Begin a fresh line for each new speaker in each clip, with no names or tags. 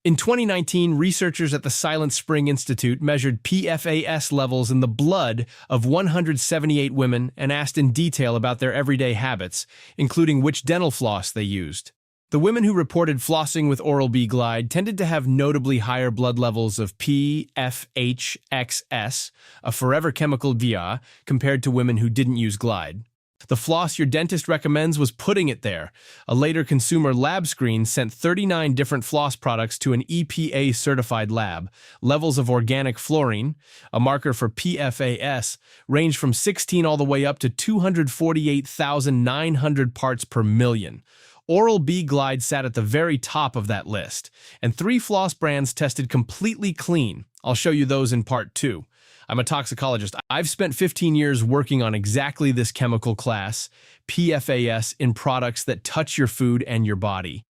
In 2019, researchers at the Silent Spring Institute measured PFAS levels in the blood of 178 women and asked in detail about their everyday habits, including which dental floss they used. The women who reported flossing with Oral-B Glide tended to have notably higher blood levels of PFHXS, a forever chemical VIA, compared to women who didn't use Glide. The floss your dentist recommends was putting it there. A later consumer lab screen sent 39 different floss products to an EPA-certified lab. Levels of organic fluorine, a marker for PFAS, ranged from 16 all the way up to 248,900 parts per million. Oral-B Glide sat at the very top of that list, and 3 floss brands tested completely clean. I'll show you those in part 2. I'm a toxicologist. I've spent 15 years working on exactly this chemical class, PFAS, in products that touch your food and your body.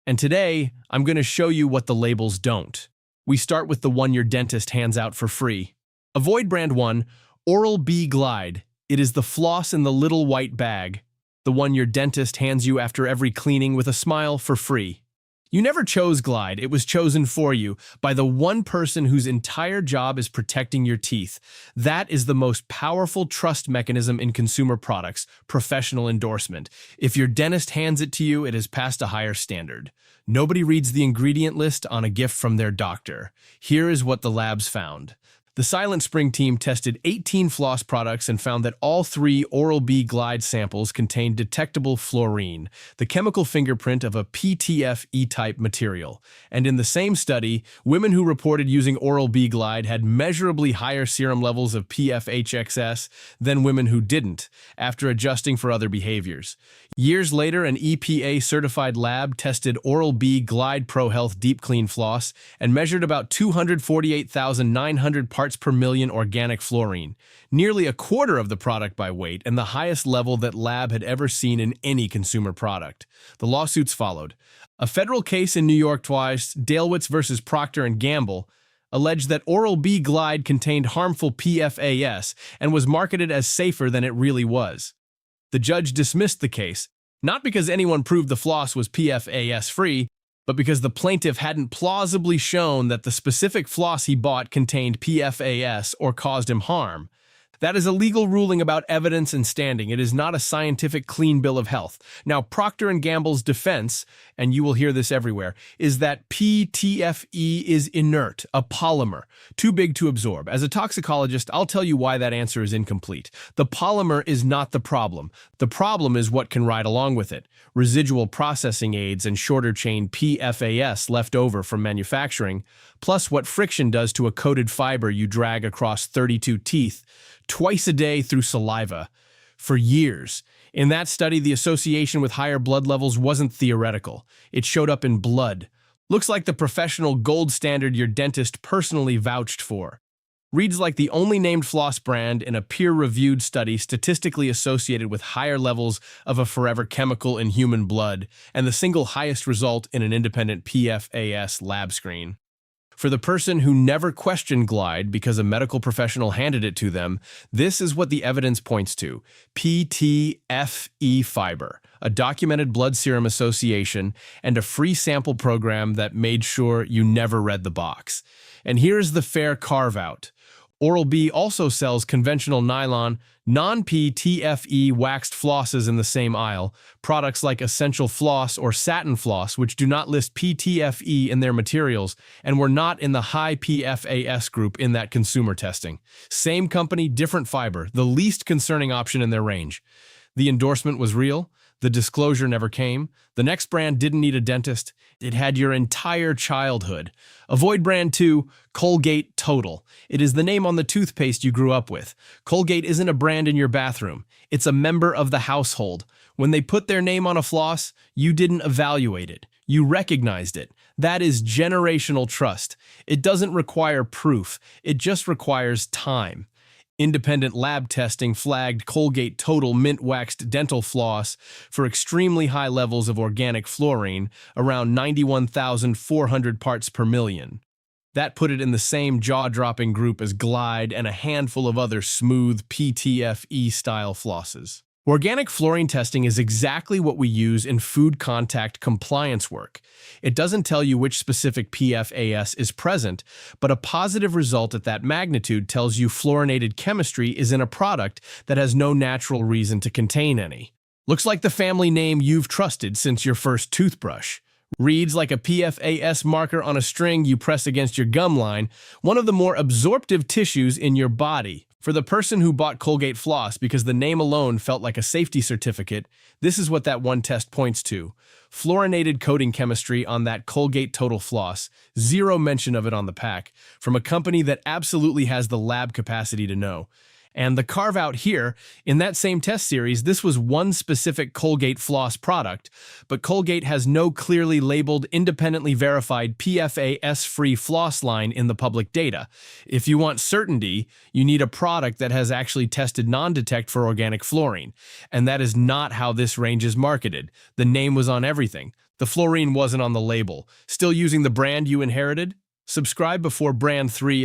And today, I'm going to show you what the labels don't. We start with the one your dentist hands out for free. Avoid brand 1, Oral-B Glide. It is the floss in the little white bag, the one your dentist hands you after every cleaning with a smile for free. You never chose Glide, it was chosen for you by the one person whose entire job is protecting your teeth. That is the most powerful trust mechanism in consumer products, professional endorsement. If your dentist hands it to you, it has passed a higher standard. Nobody reads the ingredient list on a gift from their doctor. Here is what the labs found. The Silent Spring team tested 18 floss products and found that all 3 Oral-B Glide samples contained detectable fluorine, the chemical fingerprint of a PTFE-type material. And in the same study, women who reported using Oral-B Glide had measurably higher serum levels of PFHXS than women who didn't, after adjusting for other behaviors. Years later, an EPA-certified lab tested Oral-B Glide Pro Health Deep Clean Floss and measured about 248,900 parts per million organic fluorine, nearly a quarter of the product by weight and the highest level that lab had ever seen in any consumer product. The lawsuits followed. A federal case in New York twice, Dalewitz versus Procter & Gamble, alleged that Oral-B Glide contained harmful PFAS and was marketed as safer than it really was. The judge dismissed the case, not because anyone proved the floss was PFAS-free, but because the plaintiff hadn't plausibly shown that the specific floss he bought contained PFAS or caused him harm. That is a legal ruling about evidence and standing. It is not a scientific clean bill of health. Now, Procter & Gamble's defense, and you will hear this everywhere, is that PTFE is inert, a polymer, too big to absorb. As a toxicologist, I'll tell you why that answer is incomplete. The polymer is not the problem. The problem is what can ride along with it. Residual processing aids and shorter-chain PFAS left over from manufacturing, plus what friction does to a coated fiber you drag across 32 teeth, twice a day through saliva, for years. In that study, the association with higher blood levels wasn't theoretical. It showed up in blood. Looks like the professional gold standard your dentist personally vouched for. Reads like the only named floss brand in a peer-reviewed study statistically associated with higher levels of a forever chemical in human blood, and the single highest result in an independent PFAS lab screen. For the person who never questioned Glide because a medical professional handed it to them, this is what the evidence points to. PTFE fiber, a documented blood serum association, and a free sample program that made sure you never read the box. And here's the fair carve-out. Oral-B also sells conventional nylon, non-PTFE waxed flosses in the same aisle, products like Essential Floss or Satin Floss, which do not list PTFE in their materials and were not in the high PFAS group in that consumer testing. Same company, different fiber, the least concerning option in their range. The endorsement was real. The disclosure never came. The next brand didn't need a dentist. It had your entire childhood. Avoid brand 2, Colgate Total. It is the name on the toothpaste you grew up with. Colgate isn't a brand in your bathroom. It's a member of the household. When they put their name on a floss, you didn't evaluate it. You recognized it. That is generational trust. It doesn't require proof. It just requires time. Independent lab testing flagged Colgate Total mint waxed dental floss for extremely high levels of organic fluorine, around 91,400 parts per million. That put it in the same jaw-dropping group as Glide and a handful of other smooth PTFE-style flosses. Organic fluorine testing is exactly what we use in food contact compliance work. It doesn't tell you which specific PFAS is present, but a positive result at that magnitude tells you fluorinated chemistry is in a product that has no natural reason to contain any. Looks like the family name you've trusted since your first toothbrush. Reads like a PFAS marker on a string you press against your gum line, one of the more absorptive tissues in your body. For the person who bought Colgate Floss because the name alone felt like a safety certificate, this is what that one test points to. Fluorinated coating chemistry on that Colgate Total floss, zero mention of it on the pack, from a company that absolutely has the lab capacity to know. And the carve-out here, in that same test series, this was one specific Colgate Floss product, but Colgate has no clearly labeled, independently verified PFAS-free floss line in the public data. If you want certainty, you need a product that has actually tested non-detect for organic fluorine, and that is not how this range is marketed. The name was on everything. The fluorine wasn't on the label. Still using the brand you inherited? Subscribe before brand 3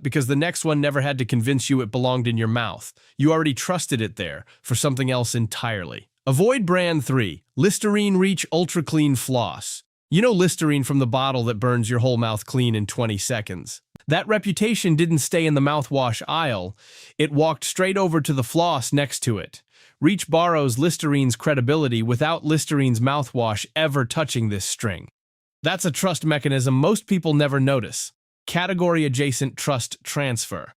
because the next one never had to convince you it belonged in your mouth. You already trusted it there for something else entirely. Avoid brand 3, Listerine Reach Ultra Clean Floss. You know Listerine from the bottle that burns your whole mouth clean in 20 seconds. That reputation didn't stay in the mouthwash aisle. It walked straight over to the floss next to it. Reach borrows Listerine's credibility without Listerine's mouthwash ever touching this string. That's a trust mechanism most people never notice. Category-adjacent trust transfer.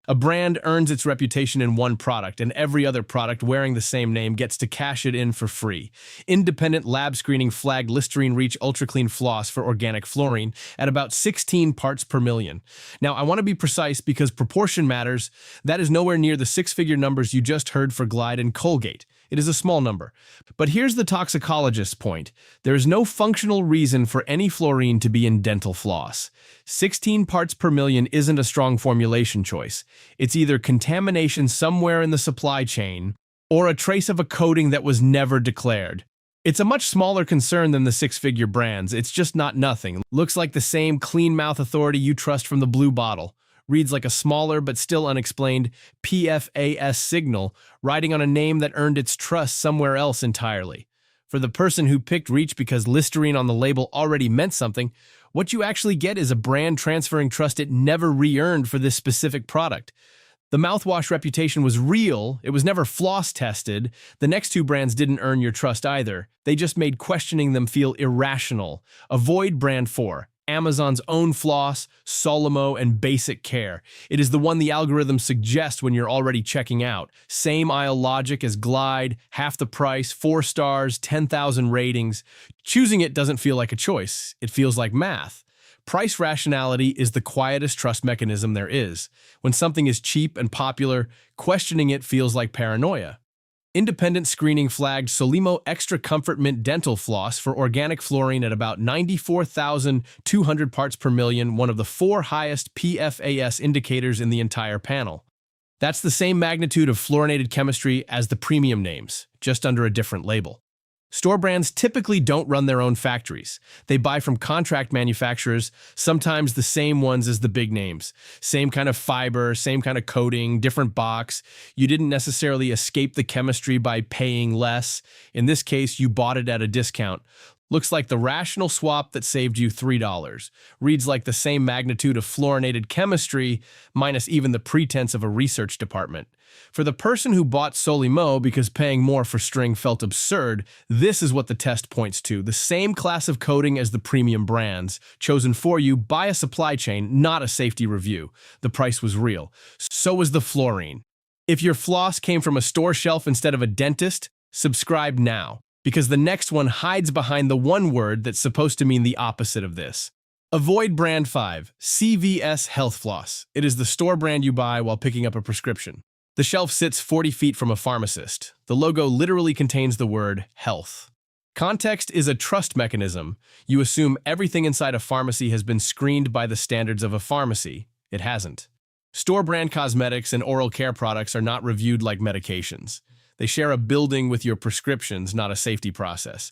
A brand earns its reputation in one product, and every other product wearing the same name gets to cash it in for free. Independent lab screening flagged Listerine Reach Ultra Clean Floss for organic fluorine at about 16 parts per million. Now, I want to be precise because proportion matters. That is nowhere near the six-figure numbers you just heard for Glide and Colgate. It is a small number. But here's the toxicologist's point. There is no functional reason for any fluorine to be in dental floss. 16 parts per million isn't a strong formulation choice. It's either contamination somewhere in the supply chain or a trace of a coating that was never declared. It's a much smaller concern than the six-figure brands. It's just not nothing. Looks like the same clean mouth authority you trust from the blue bottle. Reads like a smaller but still unexplained PFAS signal riding on a name that earned its trust somewhere else entirely. For the person who picked Reach because Listerine on the label already meant something, what you actually get is a brand transferring trust it never re-earned for this specific product. The mouthwash reputation was real, it was never floss tested. The next two brands didn't earn your trust either. They just made questioning them feel irrational. Avoid brand 4. Amazon's own floss, Solimo, and Basic Care. It is the one the algorithm suggests when you're already checking out. Same aisle logic as Glide, half the price, 4 stars, 10,000 ratings. Choosing it doesn't feel like a choice. It feels like math. Price rationality is the quietest trust mechanism there is. When something is cheap and popular, questioning it feels like paranoia. Independent screening flagged Solimo Extra Comfort Mint Dental Floss for organic fluorine at about 94,200 parts per million, one of the 4 highest PFAS indicators in the entire panel. That's the same magnitude of fluorinated chemistry as the premium names, just under a different label. Store brands typically don't run their own factories. They buy from contract manufacturers, sometimes the same ones as the big names. Same kind of fiber, same kind of coating, different box. You didn't necessarily escape the chemistry by paying less. In this case, you bought it at a discount. Looks like the rational swap that saved you $3. Reads like the same magnitude of fluorinated chemistry, minus even the pretense of a research department. For the person who bought Solimo because paying more for string felt absurd, this is what the test points to. The same class of coating as the premium brands, chosen for you by a supply chain, not a safety review. The price was real. So was the fluorine. If your floss came from a store shelf instead of a dentist, subscribe now, because the next one hides behind the one word that's supposed to mean the opposite of this. Avoid brand 5, CVS Health Floss. It is the store brand you buy while picking up a prescription. The shelf sits 40 feet from a pharmacist. The logo literally contains the word health. Context is a trust mechanism. You assume everything inside a pharmacy has been screened by the standards of a pharmacy. It hasn't. Store brand cosmetics and oral care products are not reviewed like medications. They share a building with your prescriptions, not a safety process.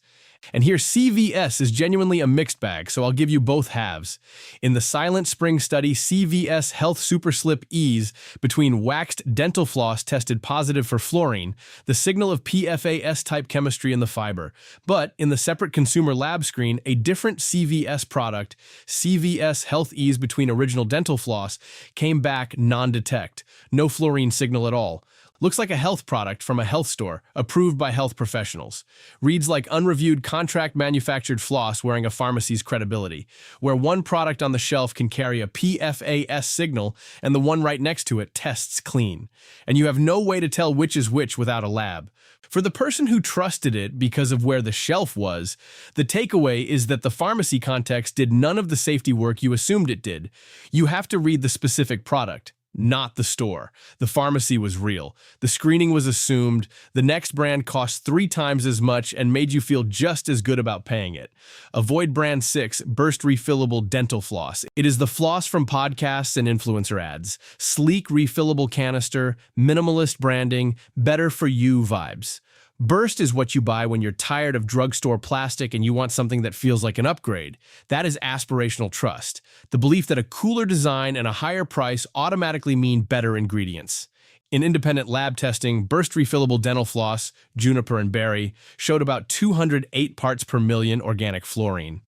And here, CVS is genuinely a mixed bag, so I'll give you both halves. In the Silent Spring study, CVS Health Super Slip Ease between waxed dental floss tested positive for fluorine, the signal of PFAS-type chemistry in the fiber. But in the separate consumer lab screen, a different CVS product, CVS Health Ease between original dental floss, came back non-detect. No fluorine signal at all. Looks like a health product from a health store, approved by health professionals. Reads like unreviewed contract manufactured floss wearing a pharmacy's credibility, where one product on the shelf can carry a PFAS signal and the one right next to it tests clean. And you have no way to tell which is which without a lab. For the person who trusted it because of where the shelf was, the takeaway is that the pharmacy context did none of the safety work you assumed it did. You have to read the specific product, not the store. The pharmacy was real. The screening was assumed. The next brand cost 3 times as much and made you feel just as good about paying it. Avoid brand 6, Burst Refillable Dental Floss. It is the floss from podcasts and influencer ads. Sleek, refillable canister, minimalist branding, better for you vibes. Burst is what you buy when you're tired of drugstore plastic and you want something that feels like an upgrade. That is aspirational trust. The belief that a cooler design and a higher price automatically mean better ingredients. In independent lab testing, Burst Refillable Dental Floss, Juniper and Berry, showed about 208 parts per million organic fluorine.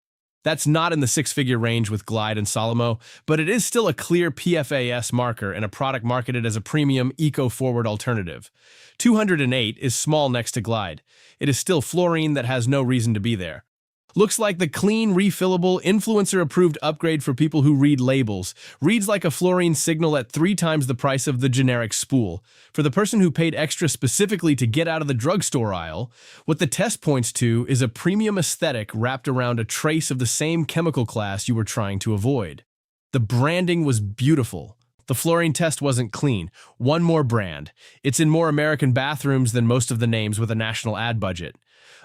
That's not in the 6-figure range with Glide and Solimo, but it is still a clear PFAS marker and a product marketed as a premium, eco-forward alternative. 208 is small next to Glide. It is still fluorine that has no reason to be there. Looks like the clean, refillable, influencer-approved upgrade for people who read labels. Reads like a fluorine signal at 3 times the price of the generic spool. For the person who paid extra specifically to get out of the drugstore aisle, what the test points to is a premium aesthetic wrapped around a trace of the same chemical class you were trying to avoid. The branding was beautiful. The fluorine test wasn't clean. One more brand. It's in more American bathrooms than most of the names with a national ad budget.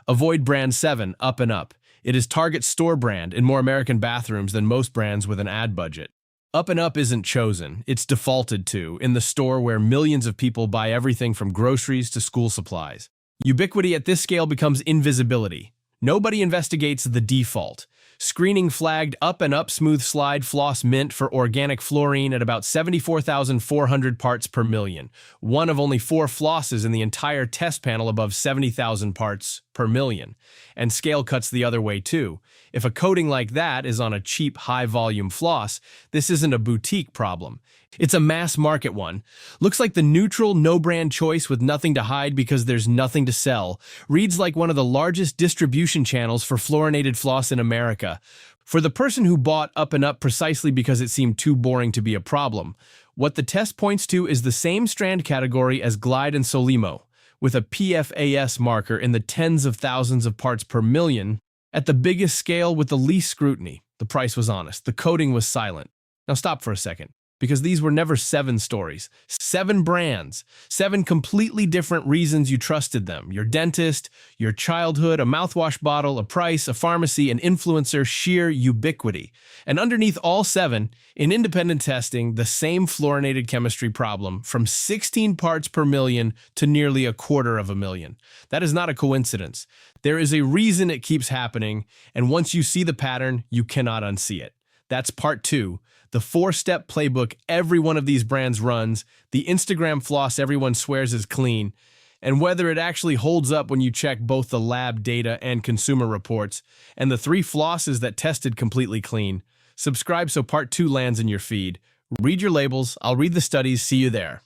Avoid brand 7, Up and Up. It is Target's store brand in more American bathrooms than most brands with an ad budget. Up and Up isn't chosen, it's defaulted to, in the store where millions of people buy everything from groceries to school supplies. Ubiquity at this scale becomes invisibility. Nobody investigates the default. Screening flagged Up and Up Smooth Slide Floss Mint for organic fluorine at about 74,400 parts per million, one of only 4 flosses in the entire test panel above 70,000 parts per million. And scale cuts the other way too. If a coating like that is on a cheap, high-volume floss, this isn't a boutique problem. It's a mass market one. Looks like the neutral, no-brand choice with nothing to hide because there's nothing to sell. Reads like one of the largest distribution channels for fluorinated floss in America. For the person who bought Up and Up precisely because it seemed too boring to be a problem, what the test points to is the same strand category as Glide and Solimo, with a PFAS marker in the tens of thousands of parts per million. At the biggest scale with the least scrutiny, the price was honest, the coding was silent. Now stop for a second, because these were never 7 stories. 7 brands, 7 completely different reasons you trusted them. Your dentist, your childhood, a mouthwash bottle, a price, a pharmacy, an influencer, sheer ubiquity. And underneath all 7, in independent testing, the same fluorinated chemistry problem from 16 parts per million to nearly 250,000. That is not a coincidence. There is a reason it keeps happening, and once you see the pattern, you cannot unsee it. That's part 2. The 4-step playbook every one of these brands runs, the Instagram floss everyone swears is clean, and whether it actually holds up when you check both the lab data and consumer reports, and the 3 flosses that tested completely clean. Subscribe so part 2 lands in your feed. Read your labels, I'll read the studies, see you there.